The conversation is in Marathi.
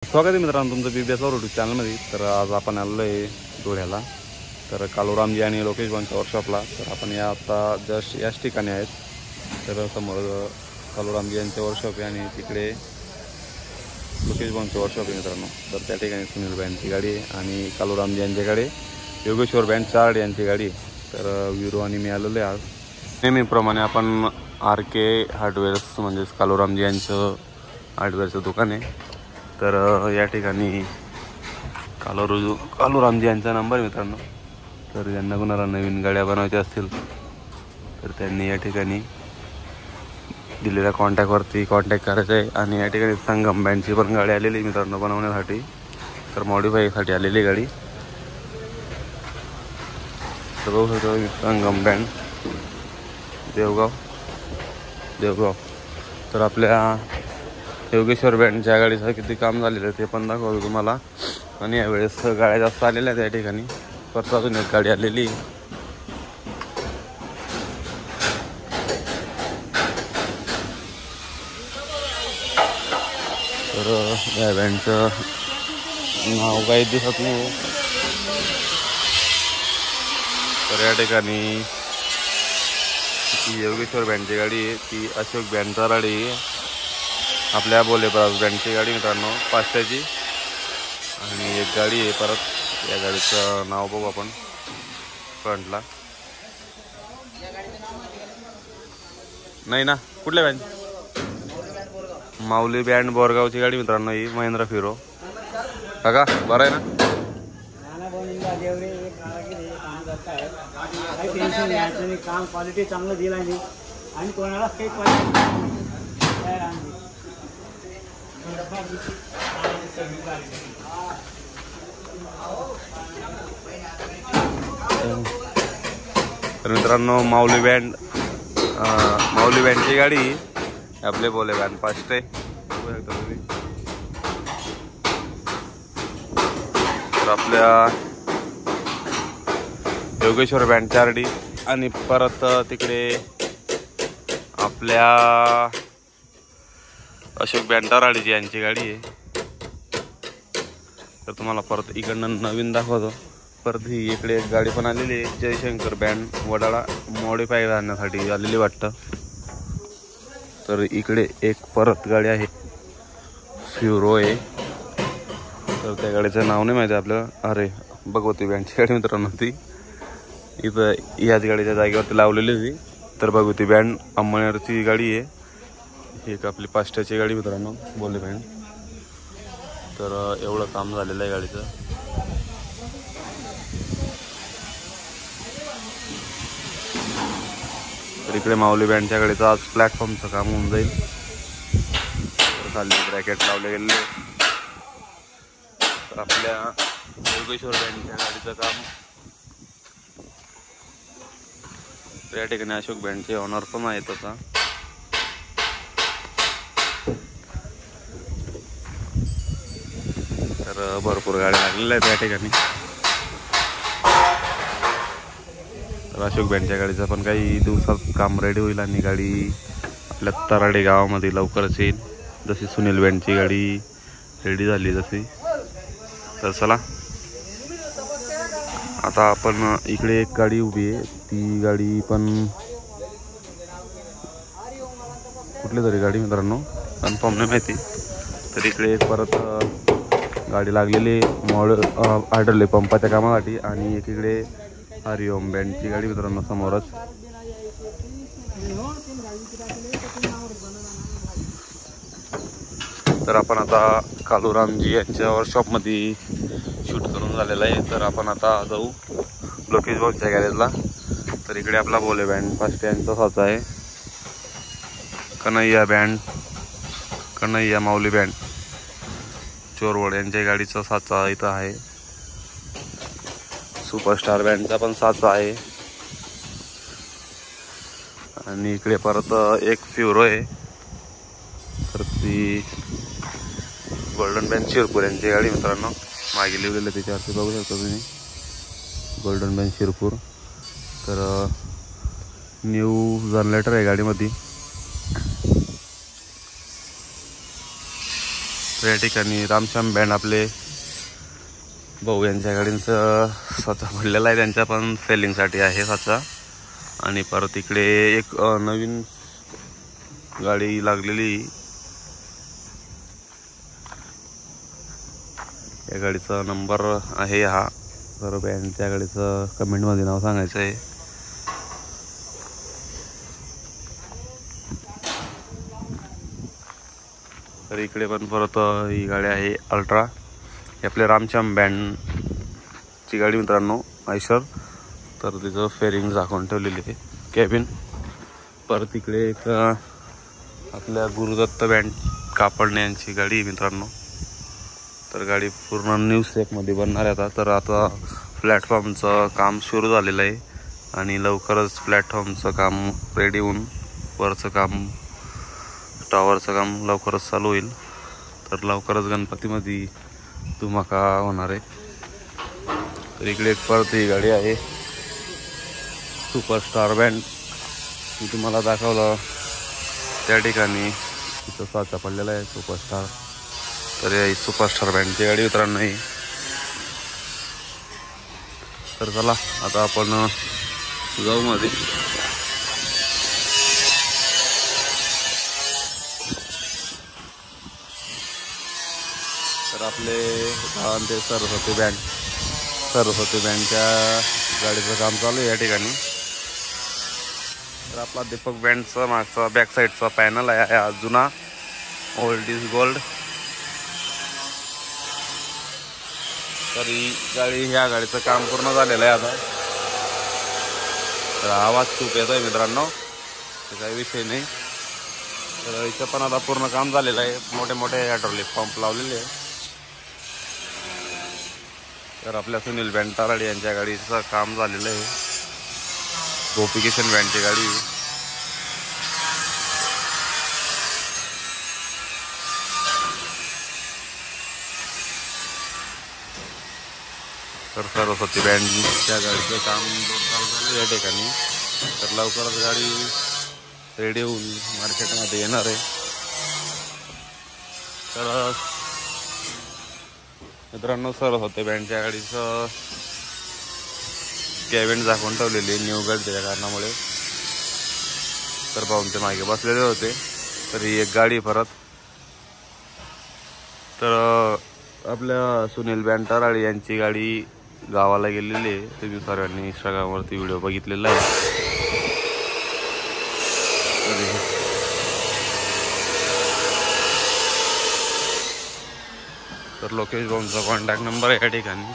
स्वागत आहे मित्रांनो तुमचं BBS यूट्यूब चॅनलमध्ये। तर आज आपण आलेलो आहे धुळ्याला, तर कालूरामजी आणि लोकेश भाऊंच्या वर्कशॉपला। तर आपण आता जस्ट याच ठिकाणी आहेत। तर समोर कालूरामजी यांचे वर्कशॉप आहे आणि तिकडे लोकेश भाऊंचे वर्कशॉप आहे मित्रांनो। तर त्या ठिकाणी सुनील बँडची गाडी आहे आणि कालूरामजी यांच्याकडे योगेश्वर बँड चार्ड यांची गाडी आहे। तर वीरू आणि मी आलेलो आहे आज। नेहमीप्रमाणे आपण RK हार्डवेअर्स म्हणजेच कालूरामजी यांचं हार्डवेअरचं दुकान आहे। तर या ठिकाणी कालूरामजी यांचा नंबर आहे मित्रांनो। तर ज्यांना कोणाला नवीन गाड्या बनवायच्या असतील तर त्यांनी या ठिकाणी दिलेल्या कॉन्टॅक्टवरती कॉन्टॅक्ट करायचं आहे। आणि या ठिकाणी संगम बँडची पण गाडी आलेली आहे मित्रांनो बनवण्यासाठी, तर मॉडिफायसाठी आलेली गाडी। तर बघू शकतो संगम बँड देवगाव। तर आपल्या योगेश्वर बँडच्या गाडीचं किती काम झालेलं आहे ते पण दाखवतो तुम्हाला। आणि यावेळेस गाड्या जास्त आलेल्या आहेत या ठिकाणी, परत अजून एक गाडी आलेली। तर या बँडचं नाव काही दिसत नाही। तर या ठिकाणी ती योगेश्वर बँडची गाडी आहे, ती अशोक बँड चाराडी आपल्या बोलेब्रास बँडची गाडी मित्रांनो 500ची। आणि एक गाडी आहे परत, या गाडीचं नाव बघू आपण फ्रंटला। नाही ना, कुठल्या बँड? माऊली बँड बोरगावची गाडी मित्रांनो ही महिंद्रा फिरो। काका बरं आहे ना? काम क्वालिटी चांगलं दिलं आहे आणि कोणालाच काही तर मित्रांनो माऊली बँडची गाडी आपले बोले बँड 500 तर आपल्या योगेश्वर बँड चार्डी आणि परत तिकडे आपल्या अशोक बँड चाराडीची यांची गाडी आहे। तर तुम्हाला परत इकडनं नवीन दाखवतो। परत ही इकडे एक गाडी पण आलेली आहे, जयशंकर बँड वडाळा मॉडिफाय करण्यासाठी आलेली वाटतं। तर इकडे एक परत गाडी आहे फ्युरो आहे, तर त्या गाडीचं नाव नाही माहिती आपल्याला। अरे भगवती बँडची गाडी मित्रांनो ती इथं ह्याच गाडीच्या जागेवरती लावलेली होती। तर भगवती बँड अंमळनेरची गाडी आहे, एक आपली 500ची गाडी मित्रांनो बोले बँड। तर एवढं काम झालेलं आहे गाडीचं। तर इकडे माऊली बँडच्या गाडीचं आज प्लॅटफॉर्मचं काम होऊन जाईल। तर खाली ब्रॅकेट लावले गेले। तर आपल्या योगेश्वर बँडच्या गाडीचं काम तर या ठिकाणी अशोक बँडचे ऑनर पण आहेत आता। तर भरपूर गाड्या लागलेल्या आहेत या ठिकाणी। तर अशोक बँडच्या गाडीचं पण काही दिवसात काम रेडी होईल आणि गाडी आपल्या तराडे गावामध्ये लवकरच येईल, जशी सुनील बँडची गाडी रेडी झाली तशी। तर चला आता आपण इकडे एक गाडी उभी आहे, ती गाडी पण कुठली तरी गाडी मित्रांनो कन्फर्म नाही माहिती। तर इकडे एक परत गाडी लागलेली हायड्रोलिक पंपाच्या कामासाठी आणि एकीकडे हरिओम बँडची गाडी मित्रांनो समोरच। तर आपण आता कालूरामजी यांच्या वर्कशॉपमध्ये शूट करून झालेलं आहे। तर आपण आता जाऊ लोकेश भाऊच्या गॅरेजला। तर इकडे आपला बोले बँड 500 यांचा साचा आहे, कन्हैया माऊली बँड चोरवड यांच्या गाडीचा साचा इथं आहे। सुपरस्टार बँडचा पण साचा आहे आणि इकडे परत एक फ्युरो आहे। तर ती गोल्डन बँड शिरपूर यांची गाडी मित्रांनो मागे लिहिलेलं त्याच्यावरती बघू शकता तुम्ही, गोल्डन बँड शिरपूर। तर न्यू जनरेटर आहे गाडीमध्ये। तर या ठिकाणी रामश्याम बँड आपले भाऊ यांच्या गाडींचं साचा पडलेला आहे, त्यांच्या पण सेलिंगसाठी आहे साचा. आणि परत इकडे एक नवीन गाडी लागलेली, या गाडीचा नंबर आहे हा. तर बँडच्या गाडीचं कमेंटमध्ये नाव सांगायचं आहे. तर इकडे पण परत ही गाडी आहे अल्ट्रा, ही आपल्या रामश्याम बँडची गाडी मित्रांनो, आयशर. तर तिचं फेरिंग झाकून ठेवलेली आहे कॅबिन. परत इकडे एक आपल्या गुरुदत्त बँड कापडणे यांची गाडी मित्रांनो. तर गाडी पूर्ण न्यू शेपमध्ये बनणार आहे आता. तर आता प्लॅटफॉर्मचं काम सुरू झालेलं आहे आणि लवकरच प्लॅटफॉर्मचं काम रेडी होऊन वरचं काम, टॉवरचं काम लवकरच चालू होईल. तर लवकरच गणपतीमध्ये धुमाका होणार आहे. तर इकडे एक परत ही गाडी आहे सुपरस्टार बँड, मी तुम्हाला दाखवलं त्या ठिकाणी तिथं साचा पडलेला आहे सुपरस्टार. तर ही सुपरस्टार बँडची गाडी मित्रांनो ही. तर चला आता आपण जाऊ मध्ये. तर आपले ते सरस्वती बँडच्या गाडीचं काम चालू आहे या ठिकाणी. तर आपला दीपक बँडचा मागचा बॅक साईडचा पॅनल आहे हा जुना, ओल्ड इज गोल्ड. तर ही गाडी, ह्या गाडीचं काम पूर्ण झालेलं आहे आता. तर आवाज खूप येतो आहे मित्रांनो, तर काही विषय नाही. तर इथं पण आता पूर्ण काम झालेलं आहे, मोठे मोठे हायड्रोलिक पंप लावलेले आहे. तर आपल्या सुनील बँड ताराडे यांच्या गाडीचं काम झालेलं आहे, गोपिकेशन बँडची गाडी. तर सरस्वती बँडच्या गाडीचं काम चालू झालं या ठिकाणी. तर लवकरच गाडी रेडी होऊन मार्केटमध्ये येणार आहे. तर मित्रांनो सरस्वती बँडच्या गाडीचं कॅबिन झाकून ठेवलेली न्यू गाडीच्या कारणामुळे. तर पाहून ते मागे बसलेले होते. तर ही एक गाडी परत. तर आपल्या सुनील बँड ताराडे यांची गाडी गावाला गेलेली आहे, तुम्ही सर्वांनी इंस्टाग्रामवरती व्हिडिओ बघितलेला आहे. तर लोकेश भाऊंचा कॉन्टॅक्ट नंबर आहे या ठिकाणी.